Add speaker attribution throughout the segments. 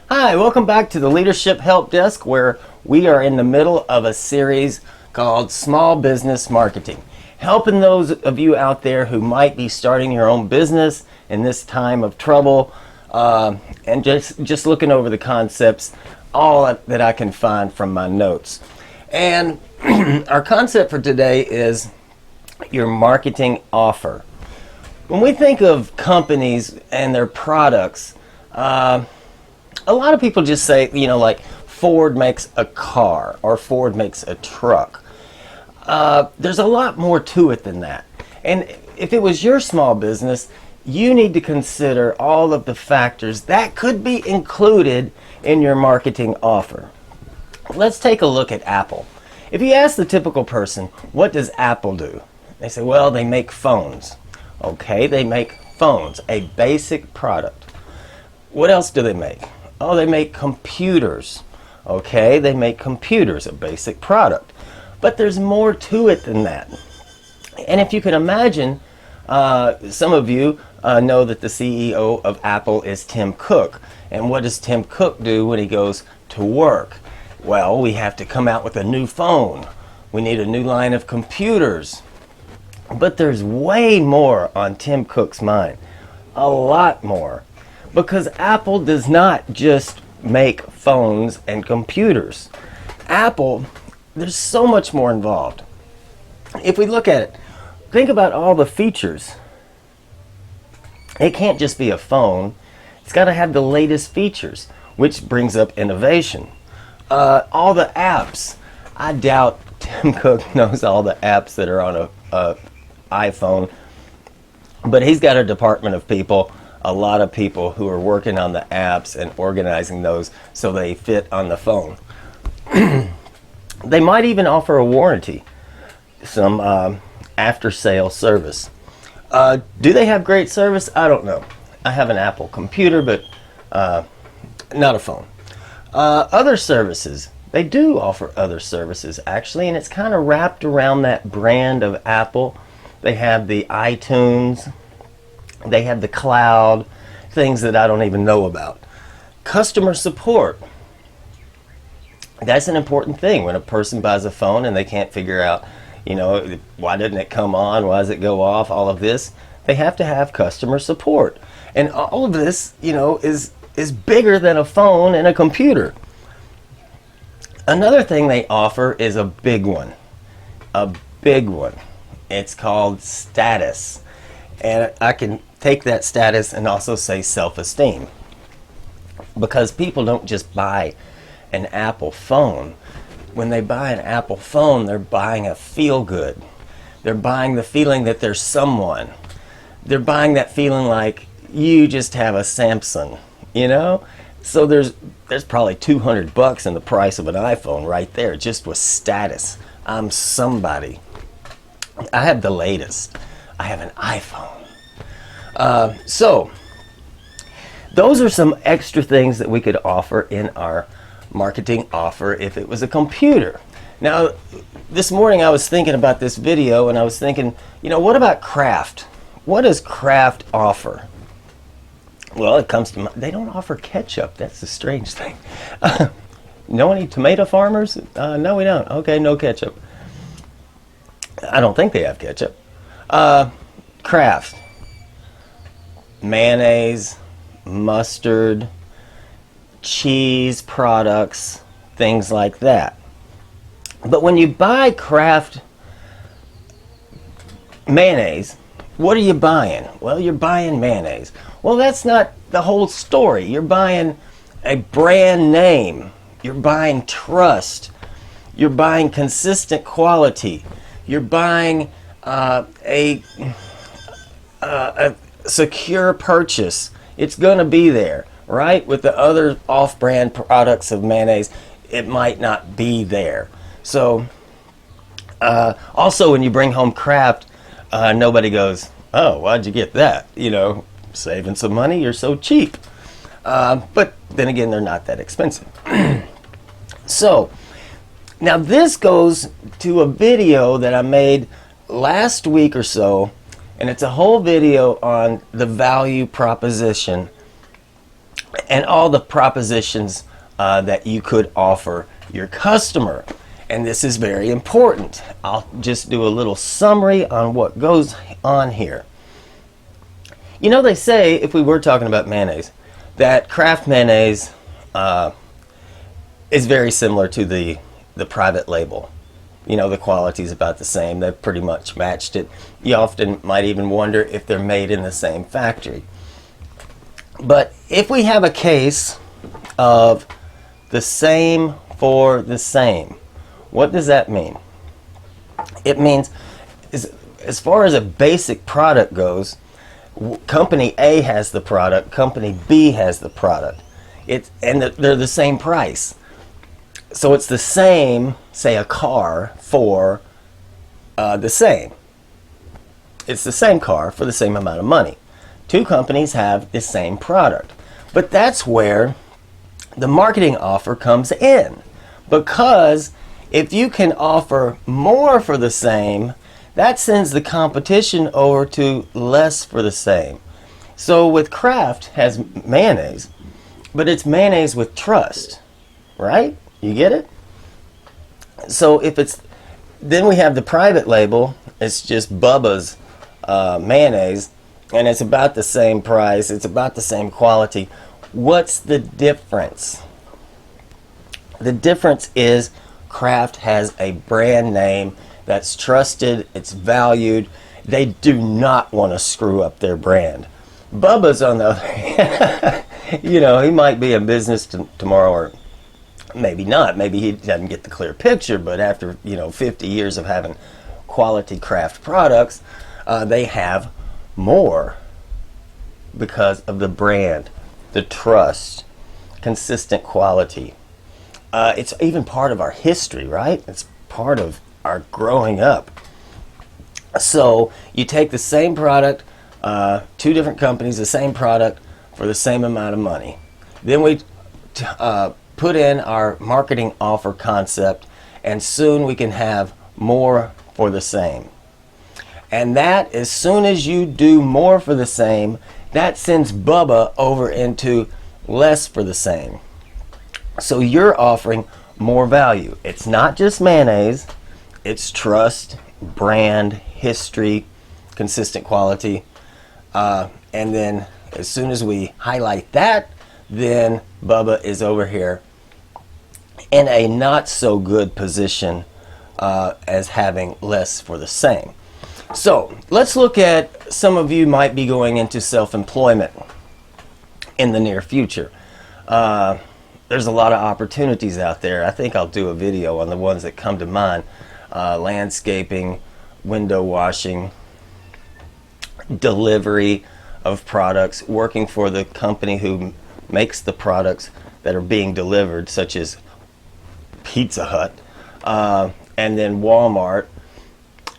Speaker 1: Hi, welcome back to the Leadership Help Desk, where we are in the middle of a series called Small Business Marketing, helping those of you out there who might be starting your own business in this time of trouble, and just looking over the concepts, all that I can find from my notes. And our concept for today is your marketing offer. When we think of companies and their products, a lot of people just say, like Ford makes a car or Ford makes a truck. There's a lot more to it than that. And if it was your small business, you need to consider all of the factors that could be included in your marketing offer. Let's take a look at Apple. If you ask the typical person, what does Apple do? They say, well, they make phones. Okay, they make phones, a basic product. What else do they make? Oh, they make computers. Okay, they make computers, a basic product. But there's more to it than that. And if you can imagine, some of you know that the CEO of Apple is Tim Cook. And what does Tim Cook do when he goes to work? Well, we have to come out with a new phone. We need a new line of computers. But there's way more on Tim Cook's mind. A lot more. Because Apple does not just make phones and computers. Apple, there's so much more involved. If we look at it, think about all the features. It can't just be a phone. It's got to have the latest features, which brings up innovation. All the apps. I doubt Tim Cook knows all the apps that are on a iPhone, but he's got a department of people, a lot of people who are working on the apps and organizing those so they fit on the phone. They might even offer a warranty, some after-sale service. Do they have great service? I don't know. I have an Apple computer, but not a phone. Other services. They do offer other services, actually, and it's kind of wrapped around that brand of Apple. They have the iTunes. They have the cloud, things that I don't even know about. Customer support. That's an important thing when a person buys a phone and they can't figure out, why didn't it come on? Why does it go off? All of this. They have to have customer support. And all of this, is bigger than a phone and a computer. Another thing they offer is a big one. A big one. It's called status. And I can take that status and also say self-esteem. Because people don't just buy an Apple phone. When they buy an Apple phone, they're buying a feel-good. They're buying the feeling that they're someone. They're buying that feeling like you just have a Samsung, So there's probably $200 in the price of an iPhone right there, just with status. I'm somebody. I have the latest. I have an iPhone. So those are some extra things that we could offer in our marketing offer if it was a computer. Now, this morning I was thinking about this video and I was thinking, what about Kraft? What does Kraft offer? Well, it comes to they don't offer ketchup. That's the strange thing. Know any tomato farmers? No, we don't. Okay, no ketchup. I don't think they have ketchup. Kraft. Mayonnaise, mustard, cheese products, things like that. But when you buy Kraft mayonnaise, what are you buying? Well, you're buying mayonnaise. Well, that's not the whole story. You're buying a brand name. You're buying trust. You're buying consistent quality. You're buying a secure purchase. It's going to be there, right? With the other off-brand products of mayonnaise, it might not be there. So, also when you bring home Kraft, nobody goes, oh, why'd you get that? Saving some money, you're so cheap. But then again, they're not that expensive. So, now this goes to a video that I made last week or so, and it's a whole video on the value proposition and all the propositions that you could offer your customer. And this is very important. I'll just do a little summary on what goes on here. You know, they say, if we were talking about mayonnaise, that Kraft mayonnaise is very similar to the private label. You know, the quality is about the same. They've pretty much matched it. You often might even wonder if they're made in the same factory. But if we have a case of the same for the same, what does that mean? It means, as far as a basic product goes, company A has the product, company B has the product. And they're the same price. So it's the same, say a car, for the same. It's the same car for the same amount of money. Two companies have the same product. But that's where the marketing offer comes in. Because if you can offer more for the same, that sends the competition over to less for the same. So with Kraft has mayonnaise, but it's mayonnaise with trust, right? You get it? So if it's, then we have the private label, it's just Bubba's mayonnaise, and it's about the same price, it's about the same quality. What's the difference? The difference is Kraft has a brand name that's trusted, it's valued. They do not want to screw up their brand. Bubba's, on the other hand, you know, he might be in business tomorrow, or maybe not. Maybe he doesn't get the clear picture, but after, 50 years of having quality Kraft products, they have more because of the brand, the trust, consistent quality. It's even part of our history, right? It's part of our growing up. So you take the same product, two different companies, the same product for the same amount of money. Then we put in our marketing offer concept, and soon we can have more for the same. And that, as soon as you do more for the same, that sends Bubba over into less for the same. So you're offering more value. It's not just mayonnaise, it's trust, brand, history, consistent quality. And then as soon as we highlight that, then Bubba is over here in a not so good position as having less for the same. So let's look at, some of you might be going into self-employment in the near future. There's a lot of opportunities out there. I think I'll do a video on the ones that come to mind. Landscaping, window washing, delivery of products, working for the company who makes the products that are being delivered, such as Pizza Hut, and then Walmart.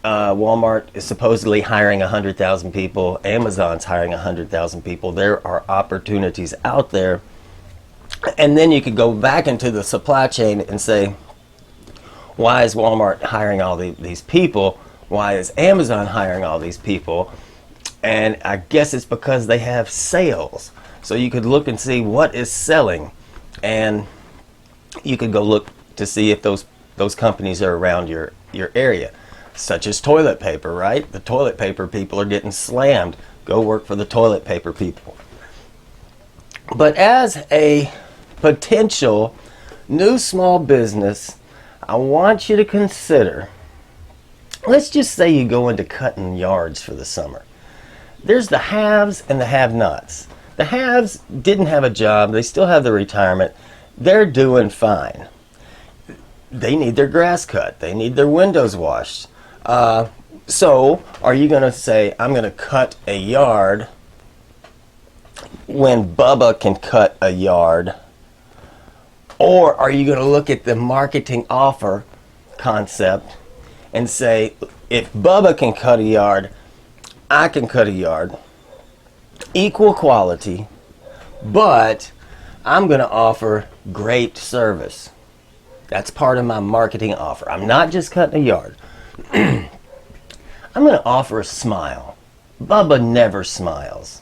Speaker 1: Walmart is supposedly hiring 100,000 people. Amazon's hiring 100,000 people. There are opportunities out there. And then you could go back into the supply chain and say, why is Walmart hiring all these people? Why is Amazon hiring all these people? And I guess it's because they have sales. So you could look and see what is selling. And you could go look to see if those companies are around your area. Such as toilet paper, right? The toilet paper people are getting slammed. Go work for the toilet paper people. But as a potential new small business, I want you to consider, let's just say you go into cutting yards for the summer. There's the haves and the have-nots. The haves didn't have a job. They still have their retirement. They're doing fine. They need their grass cut. They need their windows washed. So are you going to say, I'm going to cut a yard when Bubba can cut a yard? Or are you going to look at the marketing offer concept and say, if Bubba can cut a yard, I can cut a yard. Equal quality, but I'm going to offer great service. That's part of my marketing offer. I'm not just cutting a yard. I'm going to offer a smile. Bubba never smiles.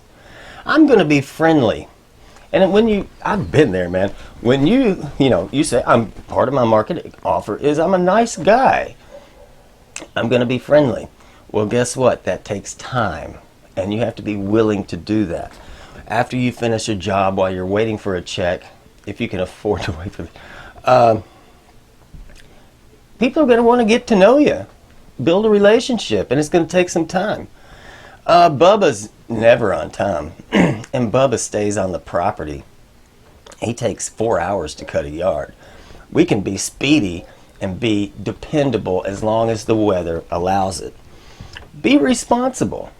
Speaker 1: I'm going to be friendly. And I've been there, man. When you say, I'm part of my marketing offer is I'm a nice guy. I'm going to be friendly. Well, guess what? That takes time. And you have to be willing to do that. After you finish a job, while you're waiting for a check, if you can afford to wait for it, people are going to want to get to know you, build a relationship, and it's going to take some time. Bubba's never on time, and Bubba stays on the property. He takes 4 hours to cut a yard. We can be speedy and be dependable as long as the weather allows it. Be responsible.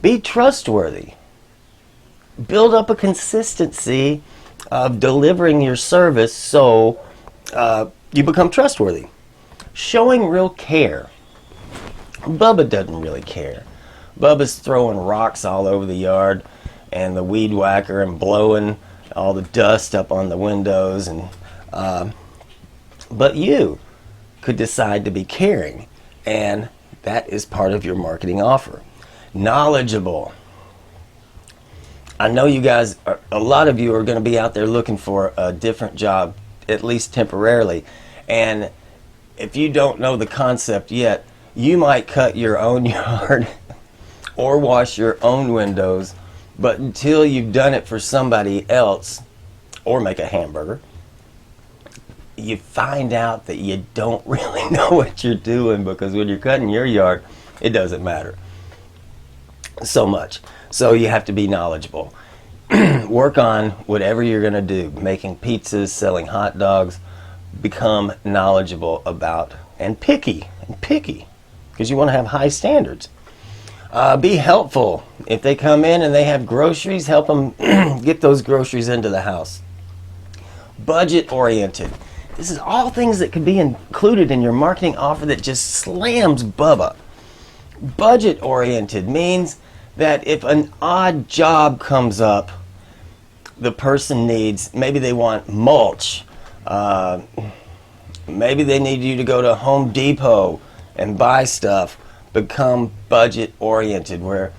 Speaker 1: Be trustworthy. Build up a consistency of delivering your service so you become trustworthy. Showing real care. Bubba doesn't really care. Bubba's throwing rocks all over the yard and the weed whacker and blowing all the dust up on the windows. But you could decide to be caring, and that is part of your marketing offer. Knowledgeable. I know you guys, a lot of you are going to be out there looking for a different job, at least temporarily. And if you don't know the concept yet, you might cut your own yard or wash your own windows, but until you've done it for somebody else, or make a hamburger, you find out that you don't really know what you're doing, because when you're cutting your yard, it doesn't matter so much. So you have to be knowledgeable. Work on whatever you're going to do, making pizzas, selling hot dogs. Become knowledgeable about and picky, because you want to have high standards. Be helpful. If they come in and they have groceries, help them get those groceries into the house. Budget oriented. This is all things that could be included in your marketing offer that just slams Bubba. Budget oriented means that if an odd job comes up, the person needs, maybe they want mulch, maybe they need you to go to Home Depot and buy stuff. Become budget oriented, where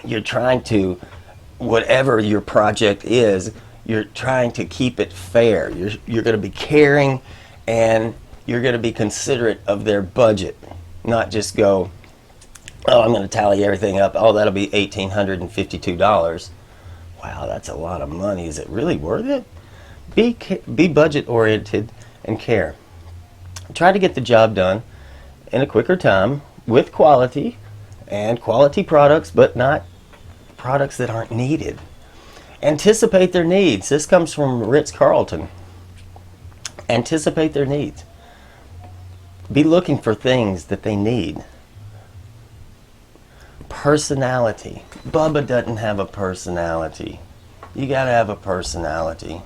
Speaker 1: you're trying to, whatever your project is, you're trying to keep it fair. You're going to be caring, and you're going to be considerate of their budget, not just go, oh, I'm going to tally everything up. Oh, that'll be $1,852. Wow, that's a lot of money. Is it really worth it? Be budget oriented and care. Try to get the job done in a quicker time with quality and quality products, but not products that aren't needed. Anticipate their needs. This comes from Ritz-Carlton. Anticipate their needs. Be looking for things that they need. Personality. Bubba doesn't have a personality. You gotta have a personality.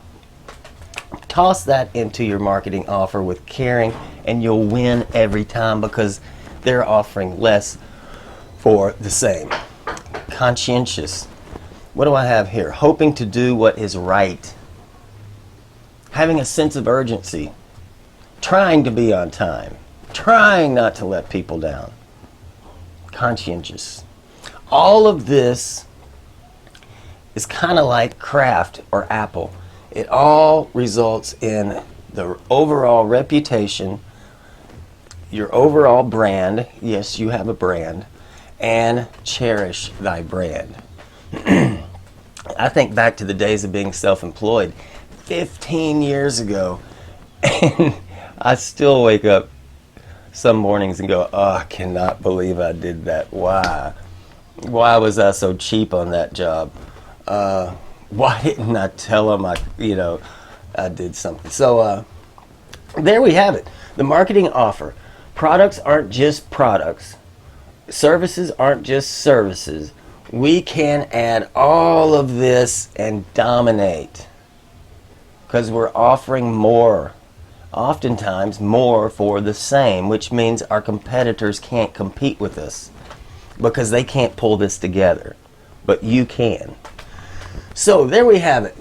Speaker 1: Toss that into your marketing offer with caring, and you'll win every time, because they're offering less for the same. Conscientious. What do I have here? Hoping to do what is right. Having a sense of urgency. Trying to be on time. Trying not to let people down. Conscientious. All of this is kind of like Kraft or Apple. It all results in the overall reputation, your overall brand. Yes, you have a brand. And cherish thy brand. I think back to the days of being self-employed 15 years ago, and I still wake up some mornings and go, oh, I cannot believe I did that. Why was I so cheap on that job? Why didn't I tell them I did something? So there we have it. The marketing offer. Products aren't just products. Services aren't just services. We can add all of this and dominate, because we're offering more. Oftentimes more for the same, which means our competitors can't compete with us because they can't pull this together, but you can. So there we have it.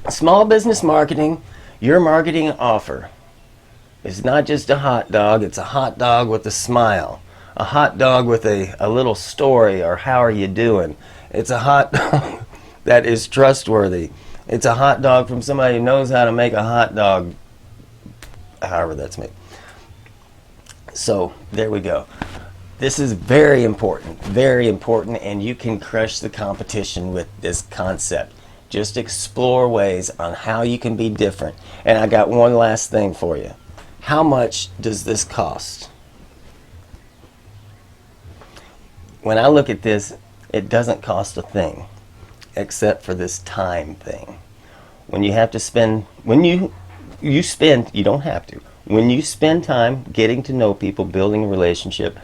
Speaker 1: Small business marketing, your marketing offer is not just a hot dog, it's a hot dog with a smile. A hot dog with a little story, or how are you doing? It's a hot dog that is trustworthy. It's a hot dog from somebody who knows how to make a hot dog, however that's made. So there we go. This is very important, and you can crush the competition with this concept. Just explore ways on how you can be different. And I got one last thing for you. How much does this cost? When I look at this, it doesn't cost a thing except for this time thing. When you have to spend, when you spend, you don't have to. When you spend time getting to know people, building a relationship,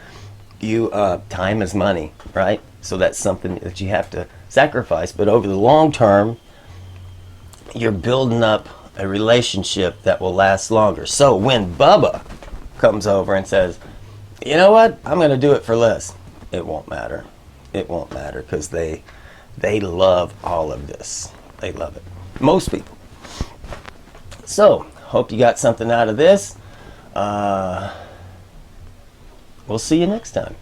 Speaker 1: time is money, right? So that's something that you have to sacrifice. But over the long term, you're building up a relationship that will last longer. So when Bubba comes over and says, you know what, I'm going to do it for less, it won't matter. It won't matter because they love all of this. They love it. Most people. So, hope you got something out of this. We'll see you next time.